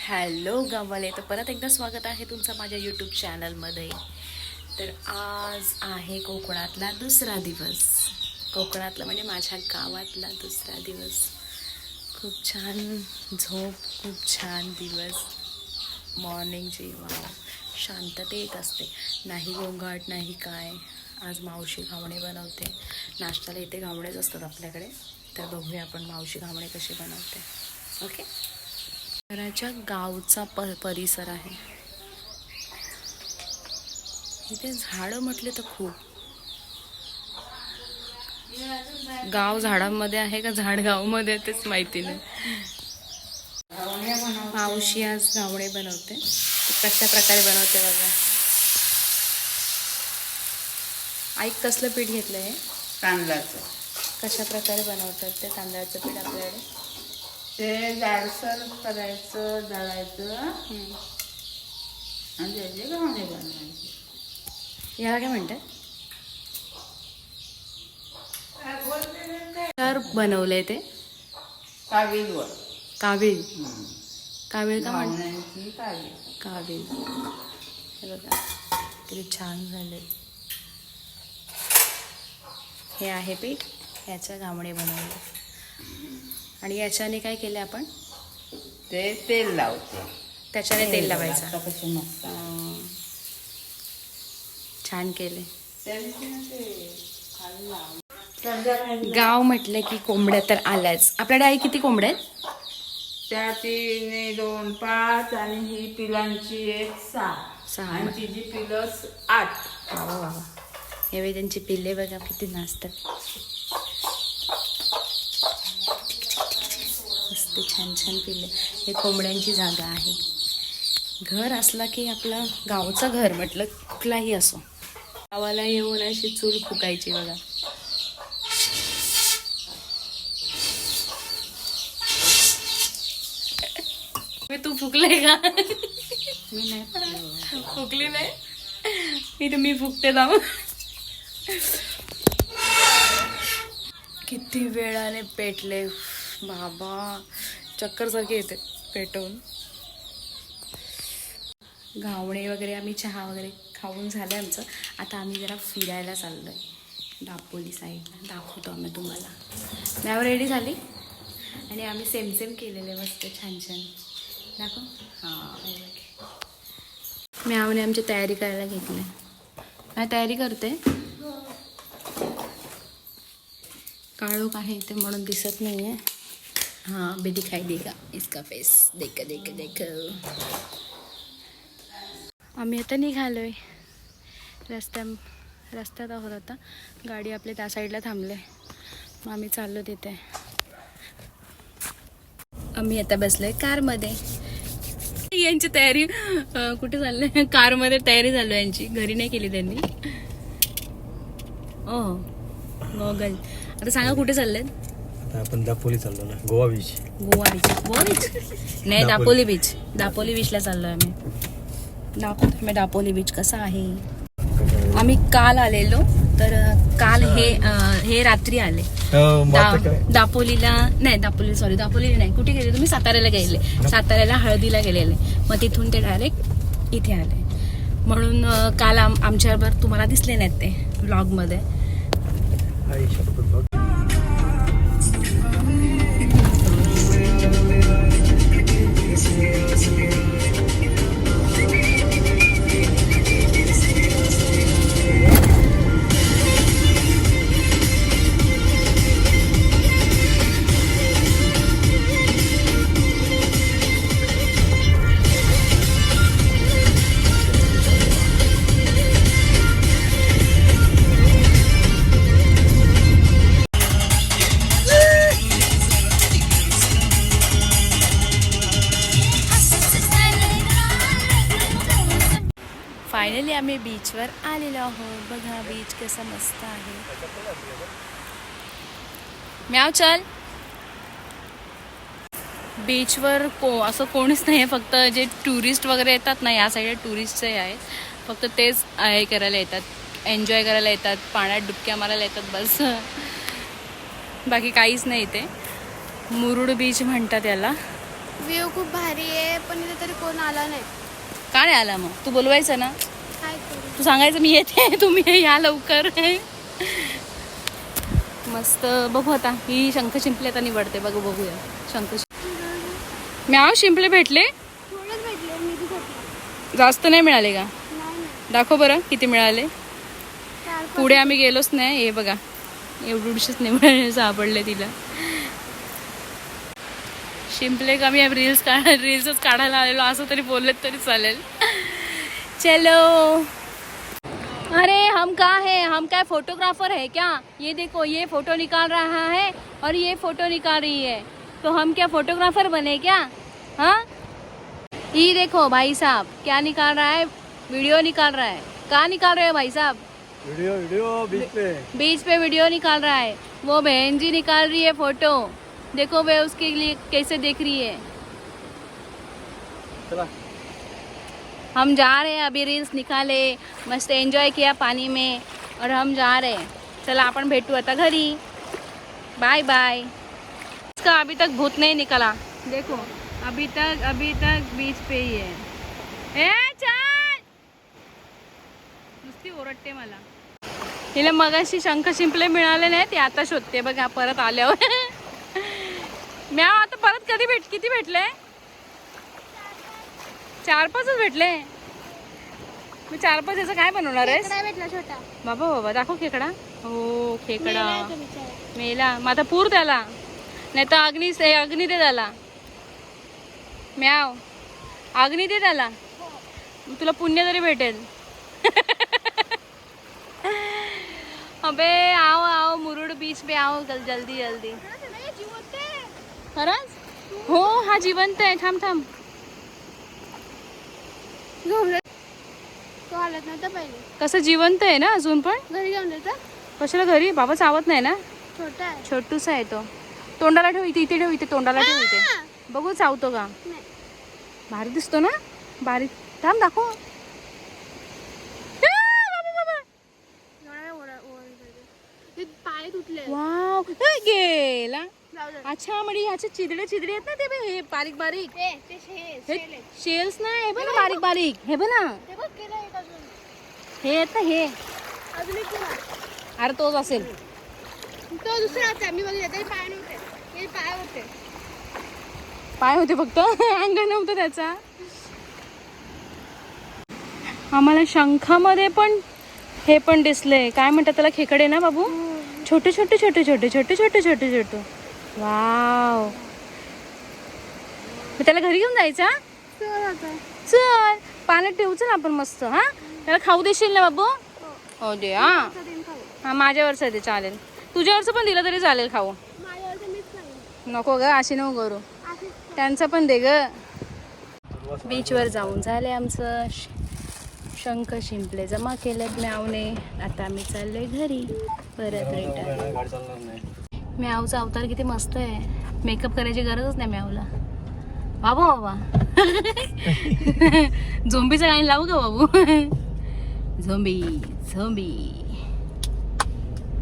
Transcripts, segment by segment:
Hello गावाले, तर परत एकदा स्वागत आहे तुमचं माझ्या यूट्यूब चॅनलमध्ये. तर आज आहे कोकणातला दुसरा दिवस. कोकणातला म्हणजे माझ्या गावातला दुसरा दिवस. खूप छान झोप, खूप छान दिवस. मॉर्निंगची शांततेत असते, नाही गोंगाट नाही काय. आज मावशी घावणे बनवते. नाश्त्याला इथे घावणेच असतात आपल्याकडे, तर बघूया आपण मावशी घावणे कसे बनवते. ओके. घराच्या गावचा परिसर आहे. इथे झाडं म्हटले तर खूप. गाव झाडांमध्ये आहे का झाड गावमध्ये तेच माहिती नाही. मावशी आज घावणे बनवते. कशा प्रकारे बनवते बघा. आई कसलं पीठ घेतलंय? तांदळाचं. कशा प्रकारे बनवतात ते तांदळाचं पीठ आपल्याकडे? ते जाडसर करायचं, दळायचं आणि त्याचे घावणे बनवायचे. याला काय म्हणतात? तर बनवलंय ते कावीलवर. कावीळ. कावीळ का म्हणतात? घावण्यांची कावील. कावीळ. हे बघा किती छान झाले. हे आहे पीठ, ह्याचं घावणे बनवले. आणि याच्याने काय केलं आपण? ते तेल लावते. त्याच्याने तेल लावायचं. आता कसे मस्त छान केले. गाव म्हटलं की कोंबड्या तर आल्याच. आपल्याकडे आई किती कोंबड्या आहेत? त्या 3, 2, 5 आणि ही पिलांची 1, 6 आणि तिची पिलं 8. वा. यावेळी त्यांची पिल्ले बघा किती नाचतात. मस्त छान छान पिल्ले. हे कोंबड्यांची जागा आहे. घर असला की आपलं गावचं घर म्हटलं कुठलाही असो, गावाला येऊन अशी चूल फुकायची बघा. तू फुकले का? मी नाही फुकली नाही. मी फुकते जाऊ. किती वेळाने पेटले बाबा, चक्कर सारखे येते पेटवून. घावणे वगैरे आम्ही चहा वगैरे खाऊन झालं आमचं. आता आम्ही जरा फिरायला चाललोय दापोली साईडला. दाखवतो आम्ही तुम्हाला. मॅव रेडी झाली आणि आम्ही सेम केलेले मस्त छान छान. दाखव. हां, मॅवने आमची तयारी करायला घेतली. काय तयारी करते? काळोख आहे ते म्हणून दिसत नाहीये. हाँ भी दिखाई देगा इसका फेस. देख. आम्ही आता निघालोय. रस्त्यात आहोत आता. गाडी आपली त्या साईडला थांबले, मग आम्ही चाललो तिथे. आम्ही आता बसलोय कारमध्ये. यांची तयारी कुठे चाललंय? कारमध्ये तयारी चालू आहे यांची. घरी नाही केली त्यांनी. ओह गॉगल. आता सांगा कुठे चाललेत? आता आपण दापोली चाललो ना. गोवा बीच नाही, दापोली बीचला चाललोय आम्ही. दाखवतो मी दापोली बीच कसा आहे. आम्ही काल आलेलो, तर काल हे रात्री आले. दापोलीला नाही. कुठे गेले तुम्ही? साताऱ्याला गेले. साताऱ्याला हळदीला गेलेले, मग तिथून ते डायरेक्ट इथे आले. म्हणून काल आमच्याबरोबर तुम्हाला दिसले नाहीत ते व्लॉगमध्ये. फायनली आम्ही बीचवर आलेलो आहोत. बघा बीच कसं मस्त आहे. म्याव चल. बीचवर असं कोणीच नाही आहे, फक्त जे टुरिस्ट वगैरे येतात ना, या साईडला टुरिस्टचे आहे फक्त. तेच हे करायला येतात, एन्जॉय करायला येतात, पाण्यात डुबक्या मारायला येतात बस. बाकी काहीच नाही इथे. मुरुड बीच म्हणतात याला. व्ह्यू खूप भारी आहे पण इथे तरी कोण आला नाही. का नाही आला मग? तू बोलवायचं ना, काय करू? तू सांगायचं मी येते तुम्ही या लवकर. मस्त. बघू आता ही शंख शिंपले आता निवडते. बघूया शंख म्याव शिंपले भेटले. थोडंच भेटले मी तिथे. जास्त नाही मिळाले का? नाही. दाखव बरं किती मिळाले. 4-5 पुढे आम्ही गेलोच नाही. हे बघा एवढीशीच निवड सापडले तिला शिंपले. का मी रील्सच काढायला आलेलो असं तरी बोललेत तरी चालेल. चलो. अरे हम कहाँ है? हम क्या फोटोग्राफर है क्या? ये देखो ये फोटो निकाल रहा है और ये फोटो निकाल रही है, तो हम क्या फोटोग्राफर बने क्या? हाँ, ये देखो भाई साहब क्या निकाल रहा है, वीडियो निकाल रहा है. कहाँ निकाल रहे हो भाई साहब? वीडियो बीच पे वीडियो निकाल रहा है. वो बहन जी निकाल रही है फोटो. देखो वे उसके लिए कैसे देख रही है. चला. हम जा रहे हैं अभी. रील्स निकाले, मस्त एंजॉय किया पानी में और हम जा रहे हैं. चला अपन भेटू आता घरी. Bye bye. इसका अभी तक भूत नहीं निकला. देखो अभी तक बीच पे ही है. ए चल. नुसती ओरडते मला. तिला मगाशी शंख शिंपले मिळाले नाही ते आता शोधते बघा परत आल्यावर. म्या आता परत किती भेटले? 4-5च भेटले. मी 4-5 याचं काय बनवणार आहेस? खेकडा भेटला छोटा. बाबा दाखव खेकडा. हो खेकडा मेलाय तो बिचारा. मेला. मग आता पूर त्याला, नाही तर अग्नी दे त्याला. म्याव अग्नी दे त्याला, तुला पुण्य तरी भेटेल. अबे आओ मुरुड बीच पे आओ जल्दी. खरंच? हो हा जिवंत आहे. थांब. तो हालत नव्हता पहिले. कसं जिवंत आहे ना अजून पण. घरी जाऊन देता. कशाला घरी? बाबा चावत नाही ना. छोटा आहे. छोटूसा आहे तो. तोंडाला ठेव इथे ठेव इथे तोंडाला ठेव इथे. बघू चावतो का. नाही. भारी दिसतो ना. बारीक. थांब दाखव. ते पाय तुटले. वाव गेला. जाऊ दे. अच्छा म्हणजे ह्याचे चिदडे आहेत ना ते बघ, हे बारीक ते शेल आहे. शेल्स नाही. हे बघ ना बारीक हे बघ ना. ते बघ केलं एक अजून. हे आहेत ना हे. अजून एक केला. अरे तोच असेल. तो दुसरा होता मी बघितला तरी पाय नव्हते. हे पाय होते. पाय होते फक्त. अंग नव्हतं त्याचा. आम्हाला शंखामध्ये पण हे पण दिसले. काय म्हणतात त्याला? खेकडे ना बाबू. छोटे वाव. मग त्याला घरी घेऊन जायचा. चल पाण्यात ठेवू ना आपण मस्त. हा त्याला खाऊ देशील ना बाबू? हो दे. हा माझ्यावरचं ते चालेल. तुझ्यावरचं पण दिलं तरी चालेल खाऊ. नको ग अशी नको करू. त्यांचं पण दे ग. बीचवर जाऊन झाले आमचं. शंख शिंपले जमा केलेत म्यावने. आता आम्ही चाललोय घरी परत रिटर्न. गाडी चालणार नाही. म्यावचा अवतार किती मस्त आहे. मेकअप करायची गरजच नाही म्यावला. बाबा झोंबीचं गाणं लावू का बाबू?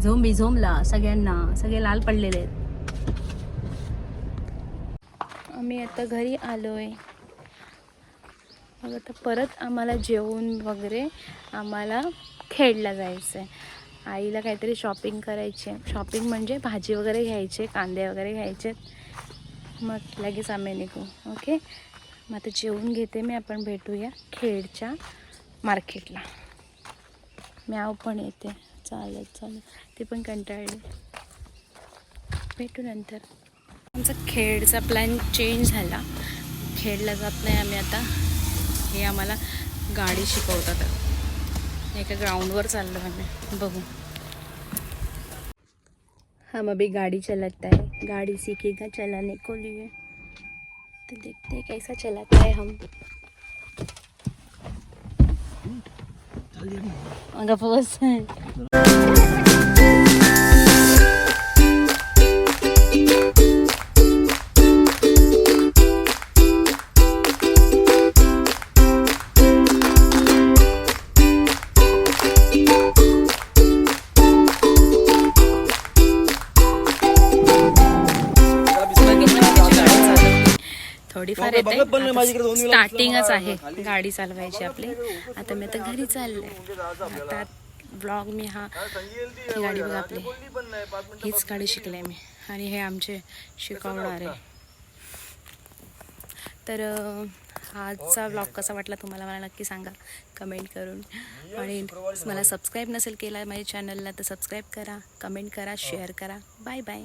झोंबी झोंबला सगळ्यांना. सगळे लाल पडलेले आहेत. आम्ही आता घरी आलोय. मग आता परत आम्हाला जेवून वगैरे आम्हाला खेडला जायचं आहे. आईला काहीतरी शॉपिंग करायची आहे. शॉपिंग म्हणजे भाजी वगैरे घ्यायचे, कांदे वगैरे घ्यायचे. मग लगेच आम्ही निघू. ओके मग आता जेवून घेते मी. आपण भेटूया खेडच्या मार्केटला. म्याव पण येते चालत. ते पण कंटाळले. भेटू नंतर. आमचा खेडचा प्लॅन चेंज झाला. खेडला जात नाही आम्ही आता. हे आम्हाला गाडी शिकवतात. एका ग्राउंडवर चाललो आम्ही. बघू. हम अभी गाड़ी चलाता है. गाड़ी सीखेगा चलाने को लिए. तो देखते हैं कैसा चलाता है हम. अगं बस. थोडी थोडीफार येते. स्टार्टिंगच आहे गाडी चालवायची आपली. आता मी आता घरी चालले. आता ब्लॉग मी ही गाडी बघा आपली, हीच गाडी शिकले मी आणि हे आमचे शिकवणारे. तर आजचा ब्लॉग कसा वाटला तुम्हाला मला नक्की सांगा कमेंट करून. आणि मला सबस्क्राईब नसेल केला माझ्या चॅनलला तर सबस्क्राईब करा, कमेंट करा, शेअर करा. Bye bye.